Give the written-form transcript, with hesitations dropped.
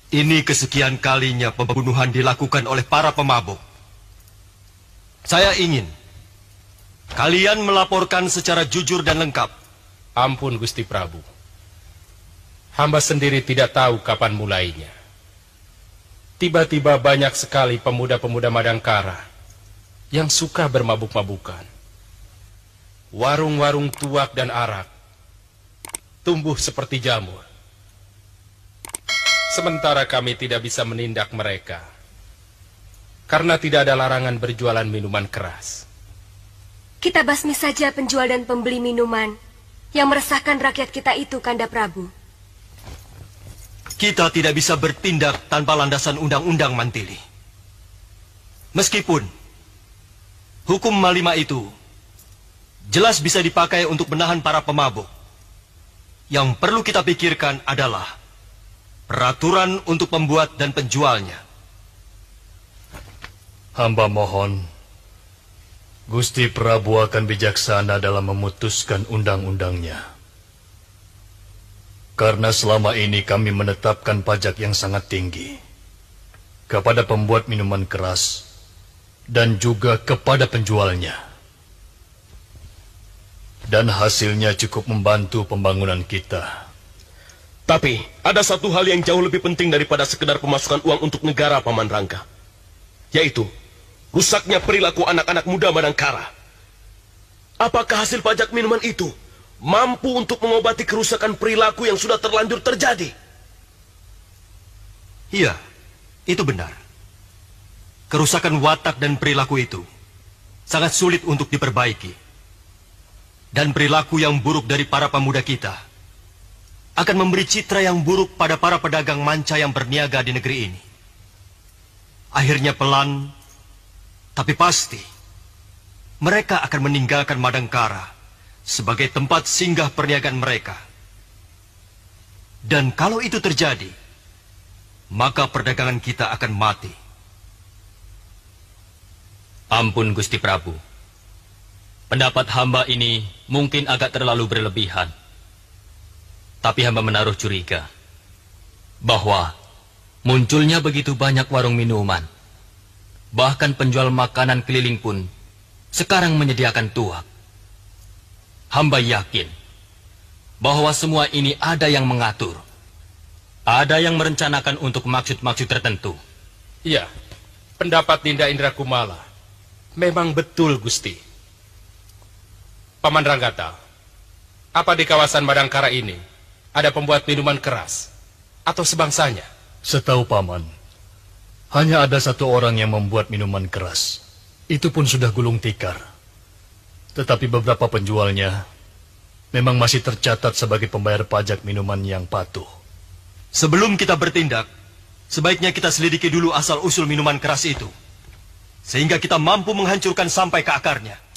Ini kesekian kalinya pembunuhan dilakukan oleh para pemabuk. Saya ingin kalian melaporkan secara jujur dan lengkap. Ampun Gusti Prabu. Hamba sendiri tidak tahu kapan mulainya. Tiba-tiba banyak sekali pemuda-pemuda Madangkara yang suka bermabuk-mabukan. Warung-warung tuak dan arak tumbuh seperti jamur. Sementara kami tidak bisa menindak mereka karena tidak ada larangan berjualan minuman keras. Kita basmi saja penjual dan pembeli minuman yang meresahkan rakyat kita itu, Kanda Prabu. Kita tidak bisa bertindak tanpa landasan undang-undang, Mantili. Meskipun hukum Malima itu jelas bisa dipakai untuk menahan para pemabuk, yang perlu kita pikirkan adalah peraturan untuk pembuat dan penjualnya. Hamba mohon, Gusti Prabu akan bijaksana dalam memutuskan undang-undangnya. Karena selama ini kami menetapkan pajak yang sangat tinggi kepada pembuat minuman keras dan juga kepada penjualnya. Dan hasilnya cukup membantu pembangunan kita. Tapi ada satu hal yang jauh lebih penting daripada sekedar pemasukan uang untuk negara, Paman Rangga, yaitu rusaknya perilaku anak-anak muda Madangkara. Apakah hasil pajak minuman itu mampu untuk mengobati kerusakan perilaku yang sudah terlanjur terjadi? Iya, itu benar. Kerusakan watak dan perilaku itu sangat sulit untuk diperbaiki. Dan perilaku yang buruk dari para pemuda kita akan memberi citra yang buruk pada para pedagang manca yang berniaga di negeri ini. Akhirnya pelan, tapi pasti, mereka akan meninggalkan Madangkara sebagai tempat singgah perniagaan mereka. Dan kalau itu terjadi, maka perdagangan kita akan mati. Ampun Gusti Prabu. Pendapat hamba ini mungkin agak terlalu berlebihan. Tapi hamba menaruh curiga bahwa munculnya begitu banyak warung minuman, bahkan penjual makanan keliling pun sekarang menyediakan tuak. Hamba yakin bahwa semua ini ada yang mengatur, ada yang merencanakan untuk maksud-maksud tertentu. Iya, pendapat Dinda Indra Kumala memang betul, Gusti. Paman Ranggata, apa di kawasan Madangkara ini ada pembuat minuman keras atau sebangsanya? Setahu Paman, hanya ada satu orang yang membuat minuman keras. Itu pun sudah gulung tikar. Tetapi beberapa penjualnya memang masih tercatat sebagai pembayar pajak minuman yang patuh. Sebelum kita bertindak, sebaiknya kita selidiki dulu asal-usul minuman keras itu, sehingga kita mampu menghancurkan sampai ke akarnya.